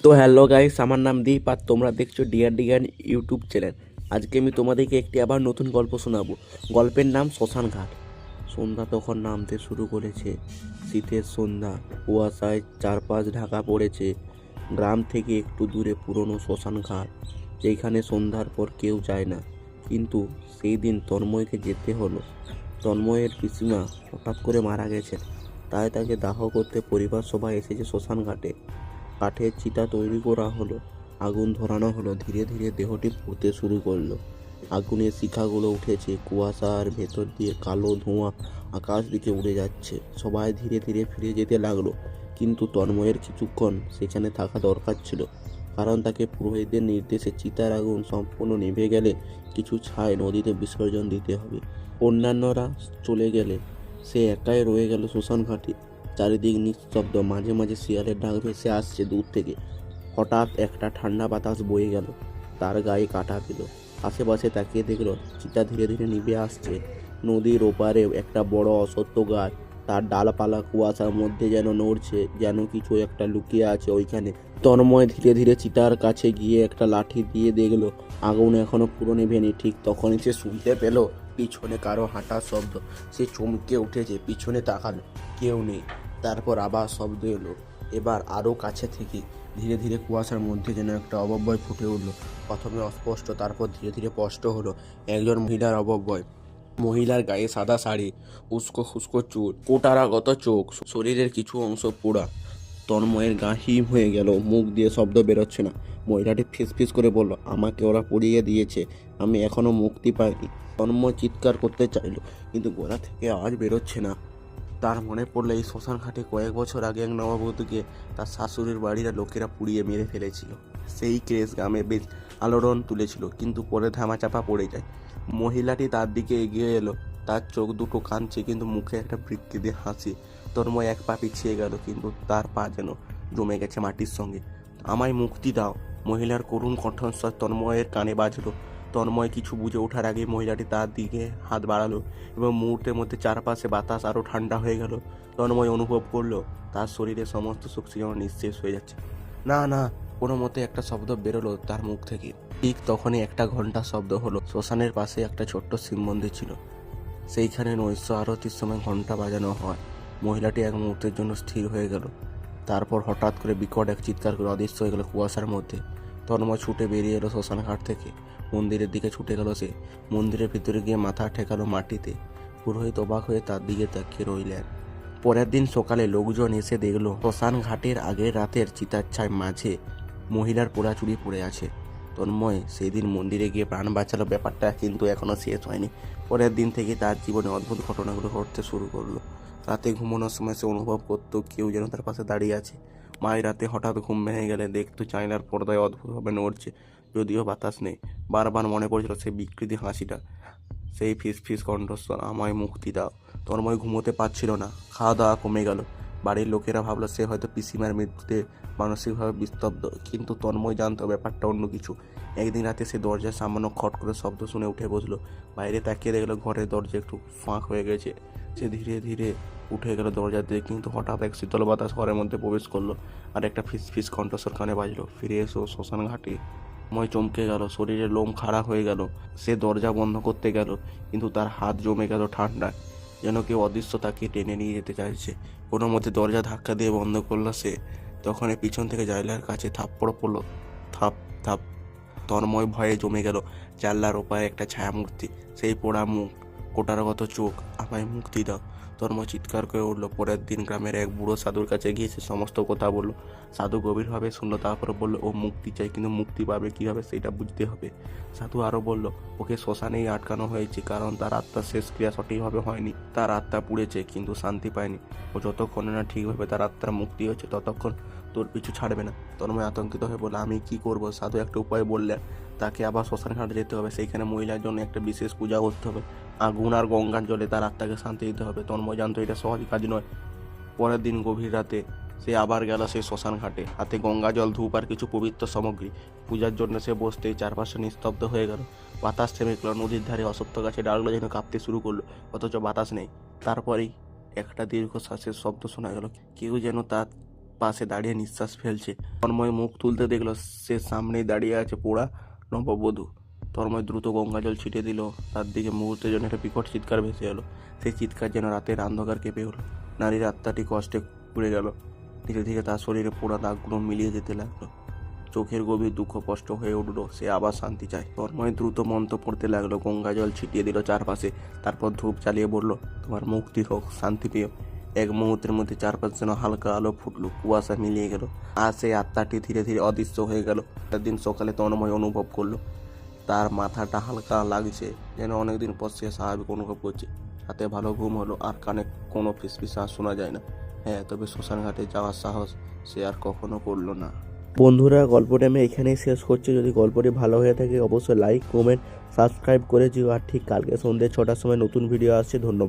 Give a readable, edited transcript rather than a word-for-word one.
তো hello guys, আমার নাম দীপ আর তোমরা দেখছো ডিয়ার ডিগান ইউটিউব চ্যানেল। আজকে আমি তোমাদেরকে একটি আবার নতুন গল্প শোনাবো। গল্পের নাম শ্মশান ঘাট। সন্ধ্যা তখন নামতে শুরু করেছে। শীতের সন্ধ্যা, কুয়াশায় চারপাশ ঢাকা পড়েছে। গ্রাম থেকে একটু দূরে পুরনো শ্মশান ঘাট, যেখানে সন্ধ্যার পর কেউ যায় না। কিন্তু সেই দিন তন্ময়কে যেতে হলো। তন্ময়ের পিসিমা হঠাৎ করে মারা গেছেন, তাই তাকে দাহ করতে পরিবার সবাই এসেছে শ্মশান ঘাটে। কাঠের চিতা তৈরি করা হলো, আগুন ধরানো হলো, ধীরে ধীরে দেহটি পুড়তে শুরু করলো। আগুনের শিখাগুলো উঠেছে, কুয়াশার ভেতর দিয়ে কালো ধোঁয়া আকাশ দিকে উড়ে যাচ্ছে। সবাই ধীরে ধীরে ফিরে যেতে লাগলো, কিন্তু তন্ময়ের কিছুক্ষণ সেখানে থাকা দরকার ছিল, কারণ তাকে পুরোহিতদের নির্দেশে চিতার আগুন সম্পূর্ণ নিভে গেলে কিছু ছাই নদীতে বিসর্জন দিতে হবে। অন্যান্যরা চলে গেলে সে একাই রয়ে গেল শ্মশান ঘাটে। চারিদিক নিস্তব্ধ, মাঝে মাঝে শিয়ালের ডাক ভেসে আসছে দূর থেকে। হঠাৎ একটা ঠান্ডা বাতাস বয়ে গেল, তার গায়ে কাটা দিল। আশেপাশে তাকিয়ে দেখল চিতা ধীরে ধীরে নিভে আসছে। নদীর ওপারে একটা বড় অশ্বত্থ গাছ, তার ডালপালা কুয়াশার মধ্যে যেন নড়ছে, যেন কিছু একটা লুকিয়ে আছে ওইখানে। তন্ময় ধীরে ধীরে চিতার কাছে গিয়ে একটা লাঠি দিয়ে দেখলো আগুন এখনো পুরো নেভেনি। ঠিক তখনই সে শুনতে পেল পিছনে কারো হাঁটার শব্দ। সে চমকে উঠেছে, পিছনে তাকালো, কেউ নেই। তারপর আবার শব্দ এলো, এবার আরও কাছে থেকে। ধীরে ধীরে কুয়াশার মধ্যে যেন একটা অবব্যয় ফুটে উঠলো। প্রথমে অস্পষ্ট, তারপর ধীরে ধীরে স্পষ্ট হলো। একজন মহিলার অবব্যয়। মহিলার গায়ে সাদা শাড়ি, উস্কো খুস্কো চুল, কোটারাগত চোখ, শরীরের কিছু অংশ পোড়া। তন্ময়ের গা হিম হয়ে গেল, মুখ দিয়ে শব্দ বেরোচ্ছে না। মহিলাটি ফিসফিস করে বলল, আমাকে ওরা পুড়িয়ে দিয়েছে, আমি এখনো মুক্তি পাইনি। তন্ময় চিৎকার করতে চাইল, কিন্তু গলা থেকে আওয়াজ বেরোচ্ছে না। তার মনে পড়লো এই শ্মশান ঘাটে কয়েক বছর আগে এক নববধূকে তার শাশুড়ির বাড়ির লোকেরা পুড়িয়ে মেরে ফেলেছিল। সেই কেস গ্রামে বেশ আলোড়ন তুলেছিল, কিন্তু পরে ধামাচাপা পড়ে যায়। মহিলাটি তার দিকে এগিয়ে এলো, তার চোখ দুটো কাঁদছে, কিন্তু মুখে একটা বিকৃতি হাসি। তন্ময় এক পা পিছিয়ে গেল, কিন্তু তার পা যেন জমে গেছে মাটির সঙ্গে। আমায় মুক্তি দাও, মহিলার করুণ কণ্ঠস্বর তন্ময়ের কানে বাজলো। তন্ময় কিছু বুঝে ওঠার আগে মহিলাটি তার দিকে হাত বাড়ালো, এবং মুহূর্তের মধ্যে চারপাশে বাতাস আরও ঠান্ডা হয়ে গেল। তন্ময় অনুভব করলো তার শরীরে সমস্ত শক্তি যেন নিঃশেষ হয়ে যাচ্ছে। না না, কোনো মতে একটা শব্দ বেরোলো তার মুখ থেকে। ঠিক তখনই একটা ঘন্টার শব্দ হলো। শ্মশানের পাশে একটা ছোট্ট শিব মন্দির ছিল, সেইখানে নৈশ আরতির সময় ঘন্টা বাজানো হয়। মহিলাটি এক মুহূর্তের জন্য স্থির হয়ে গেল, তারপর হঠাৎ করে বিকট এক চিৎকার করে অদৃশ্য হয়ে গেল কুয়াশার মধ্যে। তন্ময় ছুটে বেরিয়ে এলো শ্মশান ঘাট থেকে, মন্দিরের দিকে ছুটে গেল সে। মন্দিরের ভিতরে গিয়ে মাথা ঠেকালো মাটিতে। পুরোহিত অবাক হয়ে তার দিকে তাকিয়ে রইলেন। পরের দিন সকালে লোকজন এসে দেখলো শ্মশান ঘাটের আগের রাতের চিতার ছাই মাঝে মহিলার পোড়াচুরি পড়ে আছে। তন্ময় সেই দিন মন্দিরে গিয়ে প্রাণ বাঁচালো। ব্যাপারটা কিন্তু এখনো শেষ হয়নি। পরের দিন থেকে তার জীবনে অদ্ভুত ঘটনাগুলো ঘটতে শুরু করলো। রাতে ঘুমানোর সময় সে অনুভব করতো কেউ যেন তার পাশে দাঁড়িয়ে আছে। মাঝ রাতে হঠাৎ ঘুম ভেঙে গেলে দেখতো জানলার পর্দায় অদ্ভুতভাবে নড়ছে, যদিও বাতাস নেই। বারবার মনে পড়ছিল সেই বিকৃতি হাসিটা, সেই ফিস ফিস কণ্ঠস্বর, আমায় মুক্তি দাও। তন্ময় ঘুমোতে পারছিল না, খাওয়া দাওয়া কমে গেল। বাড়ির লোকেরা ভাবলো সে হয়তো পিসিমার মৃত্যুতে মানসিকভাবে বিস্তব্ধ, কিন্তু তন্ময় জানতো ব্যাপারটা অন্য কিছু। একদিন রাতে সে দরজার সামান্য খট করে শব্দ শুনে উঠে বসলো। বাইরে তাকিয়ে দেখলো ঘরের দরজা একটু ফাঁক হয়ে গেছে। সে ধীরে ধীরে উঠে গেল দরজা দিয়ে, কিন্তু হঠাৎ এক শীতল বাতাস ঘরের মধ্যে প্রবেশ করলো, আর একটা ফিস ফিস কণ্ঠস্বর কানে বাজলো, ফিরে এসো শ্মশান ঘাটে। ময় চমকে গেল, শরীরে লোম খাড়া হয়ে গেল। সে দরজা বন্ধ করতে গেল, কিন্তু তার হাত জমে গেল ঠান্ডায়, যেন কেউ অদৃশ্য তাকে টেনে নিয়ে যেতে চাইছে। কোনো মতে দরজা ধাক্কা দিয়ে বন্ধ করলো সে। তখন পিছন থেকে জানলার কাছে থাপ্পড় পড়লো, থাপ থাপ। তন্ময় ভয়ে জমে গেল। জানলার ওপারে একটা ছায়ামূর্তি, সেই পোড়া মুখ, কোটারগত চোখ। আমায় মুক্তি দাও, তন্ময় চিৎকার করে উঠলো। পরের দিন গ্রামের এক বুড়ো সাধুর কাছে গিয়ে সে সমস্ত কথা বলল। সাধু গভীরভাবে শুনলো, তারপরে বলল, ও মুক্তি চাই, কিন্তু মুক্তি পাবে কীভাবে সেটা বুঝতে হবে। সাধু আরও বলল, ওকে শ্মশানেই আটকানো হয়েছে, কারণ তার আত্মার শেষ ক্রিয়া সঠিকভাবে হয়নি। তার আত্মা পুড়েছে, কিন্তু শান্তি পায়নি। ও যতক্ষণে না ঠিকভাবে তার আত্মার মুক্তি হচ্ছে, ততক্ষণ তোর পিছু ছাড়বে না। তন্ময় আতঙ্কিত হয়ে বলল, আমি কি করব? সাধু একটা উপায় বললেন। তাকে আবার শ্মশান ঘাটে যেতে হবে, সেইখানে মহিলার জন্য একটা বিশেষ পূজা করতে হবে, আগুন আর গঙ্গার জলে তার আত্মাকে শান্তি দিতে হবে। তন্ময় জানতো এটা সহজ কাজ নয়। পরের দিন গভীর রাতে সে আবার গেল সেই শ্মশান ঘাটে, হাতে গঙ্গা জল, ধূপ আর কিছু পবিত্র সামগ্রী। পূজার জন্য সে বসতেই চারপাশে নিস্তব্ধ হয়ে গেল। বাতাস থেমে গেল। নদীর ধারে অশ্বত্থ গাছের ডালগুলো যেন কাঁপতে শুরু করলো, অথচ বাতাস নেই। তারপরেই একটা দীর্ঘ শ্বাসের শব্দ শোনা গেল। কেউ যেন তার পাশে দাঁড়িয়ে নিঃশ্বাস ফেলছে। তন্ময় মুখ তুলতে দেখলো সে সামনেই দাঁড়িয়ে আছে পোড়া নববধূ। তন্ময় দ্রুত গঙ্গা জল ছিটিয়ে দিল তার দিকে। মুহূর্তের জন্য একটা বিকট চিৎকার ভেসে এলো। সেই চিৎকার যেন রাতের অন্ধকার কেঁপে উঠল। নারীর আত্মাটি কষ্টে পুড়ে গেল। ধীরে ধীরে তার শরীরে পোড়া দাগগুলো মিলিয়ে যেতে লাগলো। চোখের গভীর দুঃখ কষ্ট হয়ে উঠল। সে আবার শান্তি চায়। তন্ময় দ্রুত মন্ত্র পড়তে লাগলো। গঙ্গা জল ছিটিয়ে দিল চারপাশে। তারপর ধূপ জ্বালিয়ে বলল, তোমার মুক্তি হোক, শান্তি পেও। এক মুহূর্তের মধ্যে চারপাশে যেন হালকা আলো ফুটলো, কুয়াশা মিলিয়ে গেল। আর সেই আত্মাটি ধীরে ধীরে অদৃশ্য হয়ে গেল। দিন সকালে তন্ময় অনুভব করলো তার মাথাটা হালকা লাগছে, যেন অনেকদিন পর সে স্বাভাবিক অনুভব করছে। রাতে ভালো ঘুম হলো আর কানে কোনো ফিসফিসাস শোনা যায় না। হ্যাঁ, তবে শ্মশান ঘাটে যাওয়ার সাহস সে আর কখনো করলো না। বন্ধুরা, গল্পটা আমি এখানেই শেষ করছি। যদি গল্পটি ভালো হয়ে থাকে অবশ্যই লাইক, কমেন্ট, সাবস্ক্রাইব করে দিও। আর ঠিক কালকে সন্ধ্যে 6টার সময় নতুন ভিডিও আসছে। ধন্যবাদ।